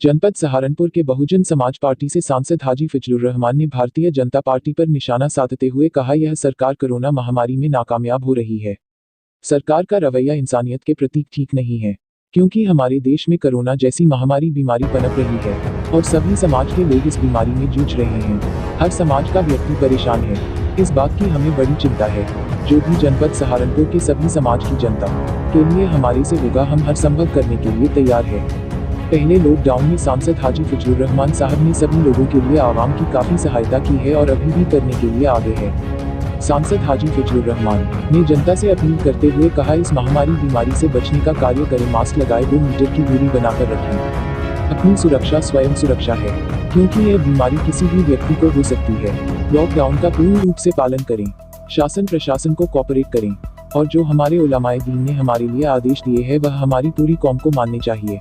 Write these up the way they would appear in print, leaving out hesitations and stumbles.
जनपद सहारनपुर के बहुजन समाज पार्टी से सांसद हाजी फिजलुर रहमान ने भारतीय जनता पार्टी पर निशाना साधते हुए कहा, यह सरकार कोरोना महामारी में नाकामयाब हो रही है। सरकार का रवैया इंसानियत के प्रति ठीक नहीं है, क्योंकि हमारे देश में कोरोना जैसी महामारी बीमारी पनप रही है और सभी समाज के लोग इस बीमारी में जूझ रहे हैं। हर समाज का व्यक्ति परेशान है। इस बात की हमें बड़ी चिंता है। जो भी जनपद सहारनपुर के सभी समाज की जनता के लिए हमारे से होगा, हम हर संभव करने के लिए तैयार है। पहले लॉकडाउन में सांसद हाजी फिजलुर रहमान साहब ने सभी लोगों के लिए आवाम की काफी सहायता की है और अभी भी करने के लिए आगे है। सांसद हाजी फिजलुर रहमान ने जनता से अपील करते हुए कहा, इस महामारी बीमारी से बचने का कार्य करें, मास्क लगाए, 2 मीटर की दूरी बनाकर रखें। अपनी सुरक्षा स्वयं सुरक्षा है, क्योंकि यह बीमारी किसी भी व्यक्ति को हो सकती है। लॉकडाउन का पूर्ण रूप से पालन करें, शासन प्रशासन को कोऑपरेट करें और जो हमारे उलमाए दीन ने हमारे लिए आदेश दिए हैं वह हमारी पूरी कौम को मानने चाहिए।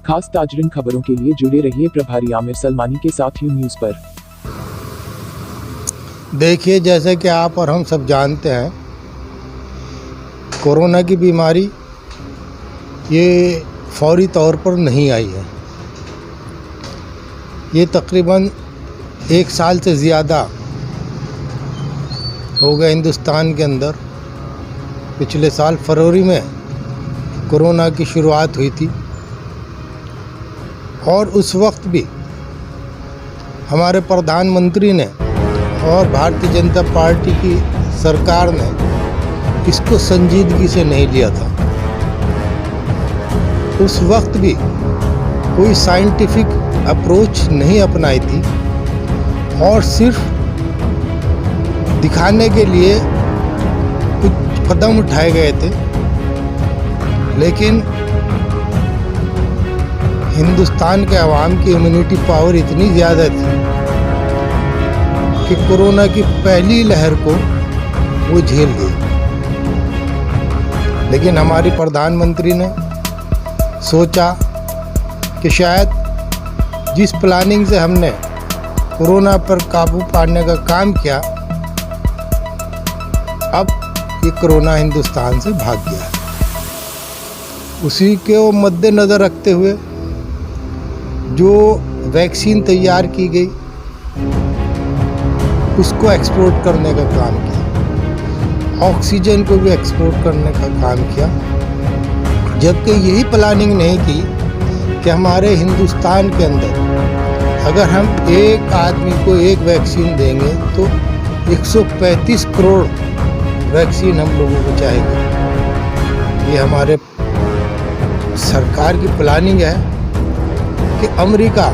खास ताजरीन खबरों के लिए जुड़े रहिए प्रभारी आमिर सलमानी के साथ यू न्यूज़ पर। देखिए, जैसे कि आप और हम सब जानते हैं, कोरोना की बीमारी ये फौरी तौर पर नहीं आई है। ये तकरीबन 1 साल से ज़्यादा हो गया हिंदुस्तान के अंदर। पिछले साल फरवरी में कोरोना की शुरुआत हुई थी और उस वक्त भी हमारे प्रधानमंत्री ने और भारतीय जनता पार्टी की सरकार ने इसको संजीदगी से नहीं लिया था। उस वक्त भी कोई साइंटिफिक अप्रोच नहीं अपनाई थी और सिर्फ दिखाने के लिए कुछ कदम उठाए गए थे। लेकिन हिंदुस्तान के अवाम की इम्यूनिटी पावर इतनी ज़्यादा थी कि कोरोना की पहली लहर को वो झेल गई। लेकिन हमारी प्रधानमंत्री ने सोचा कि शायद जिस प्लानिंग से हमने कोरोना पर काबू पाने का काम किया, अब ये कोरोना हिंदुस्तान से भाग गया। उसी के वो मद्देनज़र रखते हुए जो वैक्सीन तैयार की गई उसको एक्सपोर्ट करने का काम किया, ऑक्सीजन को भी एक्सपोर्ट करने का काम किया, जबकि यही प्लानिंग नहीं की कि हमारे हिंदुस्तान के अंदर अगर हम एक आदमी को एक वैक्सीन देंगे तो 135 करोड़ वैक्सीन हम लोगों को चाहिए। ये हमारे सरकार की प्लानिंग है कि अमेरिका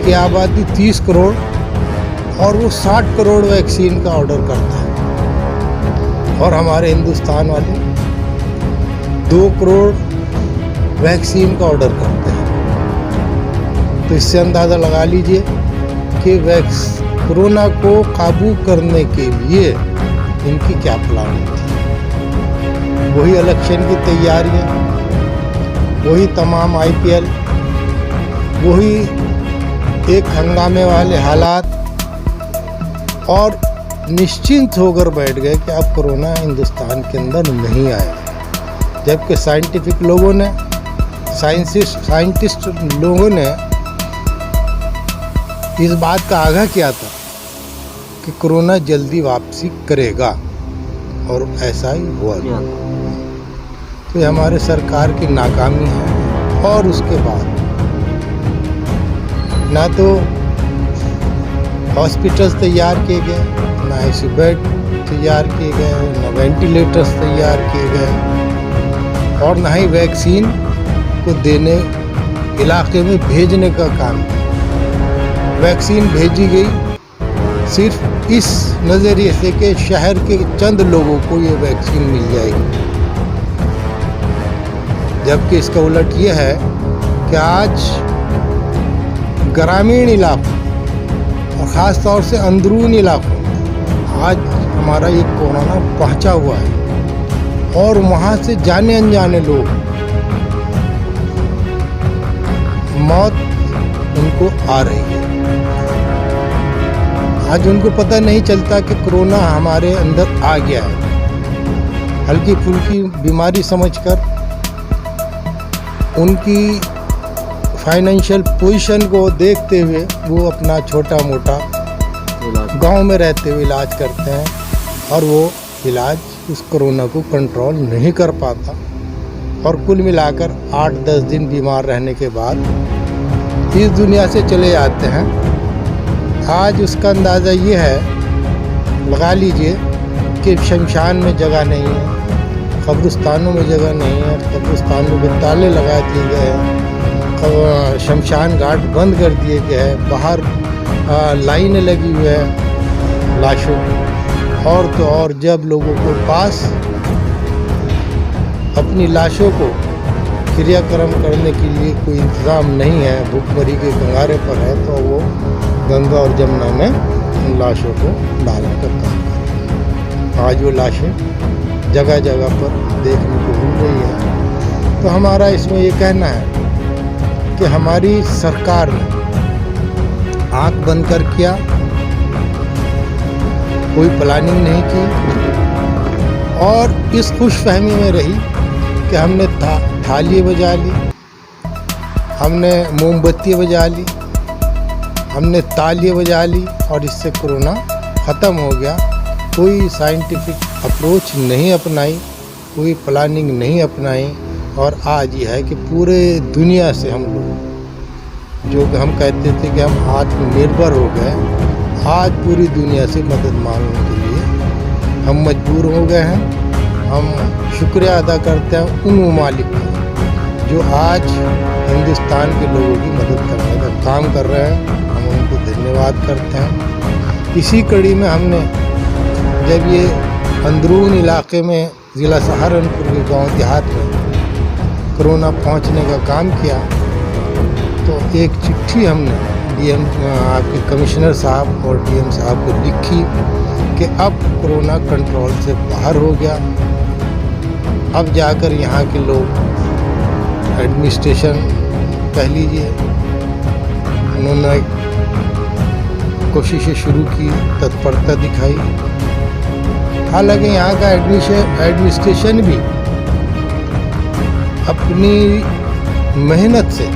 की आबादी 30 करोड़ और वो 60 करोड़ वैक्सीन का ऑर्डर करता है और हमारे हिंदुस्तान वाले 2 करोड़ वैक्सीन का ऑर्डर करते हैं। तो इससे अंदाज़ा लगा लीजिए कि कोरोना को काबू करने के लिए इनकी क्या प्लानिंग थी। वही इलेक्शन की तैयारियां, वही तमाम IPL, वही एक हंगामे वाले हालात और निश्चिंत होकर बैठ गए कि अब कोरोना हिंदुस्तान के अंदर नहीं आएगा। जबकि साइंटिफिक लोगों ने, साइंटिस्ट लोगों ने इस बात का आगाह किया था कि कोरोना जल्दी वापसी करेगा और ऐसा ही हुआ। तो ये हमारे सरकार की नाकामी है। और उसके बाद ना तो हॉस्पिटल्स तैयार किए गए, ना ICU बेड तैयार किए गए, ना वेंटिलेटर्स तैयार किए गए और ना ही वैक्सीन को देने इलाके में भेजने का काम किया। वैक्सीन भेजी गई सिर्फ इस नज़रिए से कि शहर के चंद लोगों को ये वैक्सीन मिल जाएगी, जबकि इसका उलट ये है कि आज ग्रामीण इलाकों और ख़ास तौर से अंदरूनी इलाकों आज हमारा ये कोरोना पहुंचा हुआ है और वहाँ से जाने अनजाने लोग मौत उनको आ रही है। आज उनको पता नहीं चलता कि कोरोना हमारे अंदर आ गया है। हल्की फुल्की बीमारी समझकर उनकी फाइनेंशियल पोजीशन को देखते हुए वो अपना छोटा मोटा गांव में रहते हुए इलाज करते हैं और वो इलाज उस कोरोना को कंट्रोल नहीं कर पाता और कुल मिलाकर 8-10 दिन बीमार रहने के बाद इस दुनिया से चले जाते हैं। आज उसका अंदाज़ा ये है, लगा लीजिए कि शमशान में जगह नहीं है, कब्रिस्तानों में जगह नहीं है, कब्रिस्तानों में ताले लगा दिए गए हैं, शमशान घाट बंद कर दिए गए हैं, बाहर लाइनें लगी हुई है लाशों की। और तो और जब लोगों के पास अपनी लाशों को क्रियाक्रम करने के लिए कोई इंतज़ाम नहीं है, भूखमरी के कंगारे पर है, तो वो गंगा और जमुना में उन लाशों को डालने का काम करते हैं। आज वो लाशें जगह जगह पर देखने को मिल रही है। तो हमारा इसमें ये कहना है कि हमारी सरकार ने आँख बंद कर किया, कोई प्लानिंग नहीं की और इस खुशफहमी में रही कि हमने थाली बजा ली, हमने मोमबत्ती बजा ली, हमने तालियां बजा ली और इससे कोरोना ख़त्म हो गया। कोई साइंटिफिक अप्रोच नहीं अपनाई, कोई प्लानिंग नहीं अपनाई और आज ये है कि पूरे दुनिया से हम लोग, जो कि हम कहते थे कि हम आत्मनिर्भर हो गए, आज पूरी दुनिया से मदद मांगने के लिए हम मजबूर हो गए हैं। हम शुक्रिया अदा करते हैं उन ममालिक का जो आज हिंदुस्तान के लोगों की मदद करने का काम कर रहे हैं, हम उनको धन्यवाद करते हैं। इसी कड़ी में हमने जब ये अंदरून इलाके में ज़िला सहारनपुर के गांव देहात में कोरोना पहुंचने का काम किया, तो एक चिट्ठी हमने डीएम आपके कमिश्नर साहब और डीएम साहब को लिखी कि अब कोरोना कंट्रोल से बाहर हो गया। अब जाकर यहाँ के लोग एडमिनिस्ट्रेशन कह लीजिए, उन्होंने कोशिशें शुरू की, तत्परता दिखाई। हालांकि यहाँ का एडमिनिस्ट्रेशन भी अपनी मेहनत से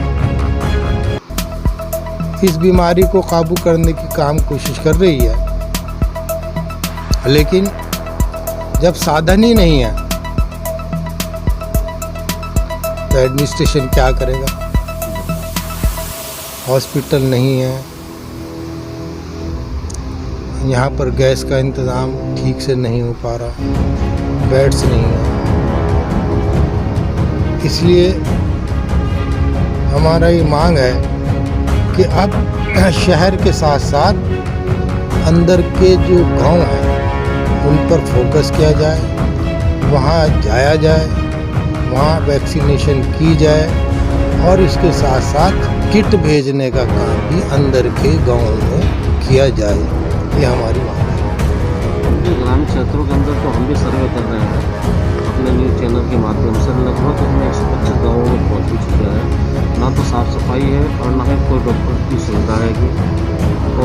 इस बीमारी को काबू करने की कोशिश कर रही है, लेकिन जब साधन ही नहीं है तो एडमिनिस्ट्रेशन क्या करेगा। हॉस्पिटल नहीं है, यहाँ पर गैस का इंतज़ाम ठीक से नहीं हो पा रहा, बेड्स नहीं है। इसलिए हमारा ये मांग है कि अब शहर के साथ साथ अंदर के जो गांव हैं उन पर फोकस किया जाए, वहाँ जाया जाए, वहाँ वैक्सीनेशन की जाए और इसके साथ साथ किट भेजने का काम भी अंदर के गाँव में किया जाए। ये हमारी मांग है। ग्रामीण क्षेत्रों के अंदर तो हम भी सर्वे कर रहे हैं अपने न्यूज़ चैनल के माध्यम से, लगभग उसमें 125 गाँवों में पहुँच भी चुका है। ना तो साफ़ सफाई है और ना ही कोई डॉक्टर की सुविधा है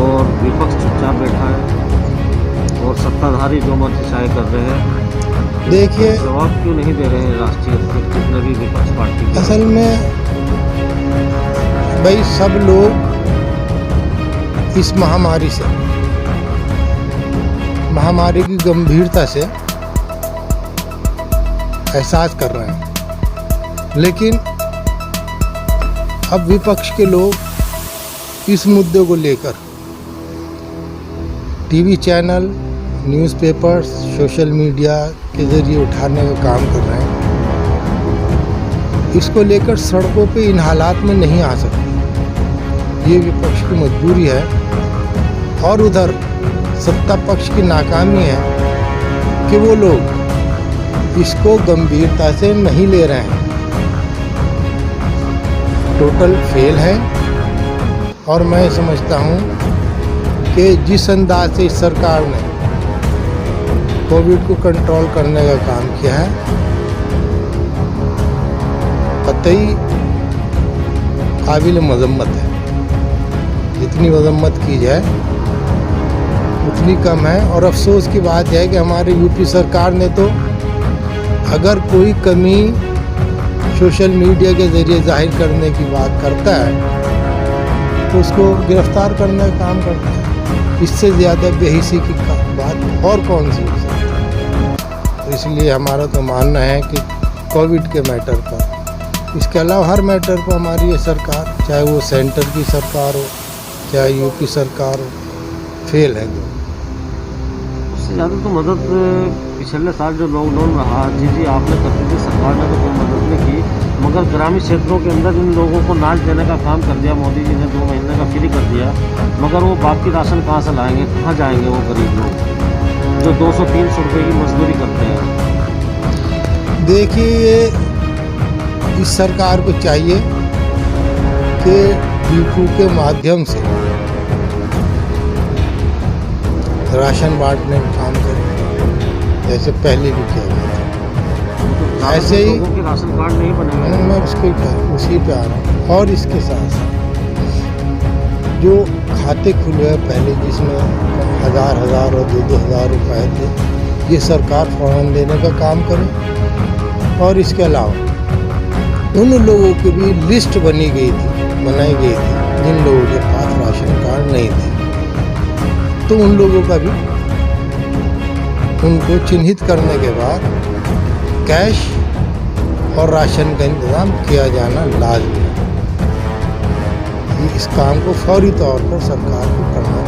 और विपक्ष चुपचाप बैठा है और सत्ताधारी जो मर्जी चाहे कर रहे हैं। देखिए, जवाब क्यों नहीं दे रहे हैं राष्ट्रीय जितने भी विपक्ष पार्टी? असल में भाई सब लोग इस महामारी की गंभीरता से एहसास कर रहे हैं, लेकिन अब विपक्ष के लोग इस मुद्दे को लेकर TV channel, newspapers, social media के ज़रिए उठाने का काम कर रहे हैं। इसको लेकर सड़कों पे इन हालात में नहीं आ सकते, ये विपक्ष की मजबूरी है। और उधर सत्ता पक्ष की नाकामी है कि वो लोग इसको गंभीरता से नहीं ले रहे हैं, टोटल फेल है। और मैं समझता हूँ कि जिस अंदाज से इस सरकार ने कोविड को कंट्रोल करने का काम किया है, कतई काबिल मजम्मत है। जितनी मजम्मत की जाए उतनी कम है। और अफसोस की बात है कि हमारी यूपी सरकार ने तो अगर कोई कमी सोशल मीडिया के ज़रिए जाहिर करने की बात करता है तो उसको गिरफ्तार करने का काम करता है। इससे ज़्यादा बेहिसी की बात और कौन सी हो सकती है। तो इसलिए हमारा तो मानना है कि कोविड के मैटर पर, इसके अलावा हर मैटर पर हमारी ये सरकार, चाहे वो सेंटर की सरकार हो चाहे यूपी सरकार हो, फेल है। उससे ज़्यादा तो मदद पिछले साल जो लॉकडाउन रहा, जी आपने कर दी थी, सरकार ने तो कोई मदद नहीं की, मगर ग्रामीण क्षेत्रों के अंदर इन लोगों को अनाज देने का काम कर दिया मोदी जी ने, 2 महीने का फ्री कर दिया। मगर वो बाकी राशन कहाँ से लाएंगे, कहाँ जाएंगे वो गरीब लोग जो 200-300 रुपये की मजदूरी करते हैं। देखिए, इस सरकार को चाहिए कि डिपू के माध्यम से राशन बांटने का काम करें, जैसे पहले भी किया गया था। ऐसे ही लोगों के राशन कार्ड नहीं बनेंगे। मैं उसी पे आ रहा हूँ। और इसके साथ साथ जो खाते खुले हैं पहले, जिसमें 1000 और 2,000 रुपए थे, ये सरकार फौरन देने का काम करे। और इसके अलावा उन लोगों की भी लिस्ट बनाई गई थी जिन लोगों के पास राशन कार्ड नहीं थे, तो उन लोगों का भी, उनको चिन्हित करने के बाद कैश और राशन का इंतज़ाम किया जाना लाजमी है। इस काम को फौरी तौर पर सरकार को करना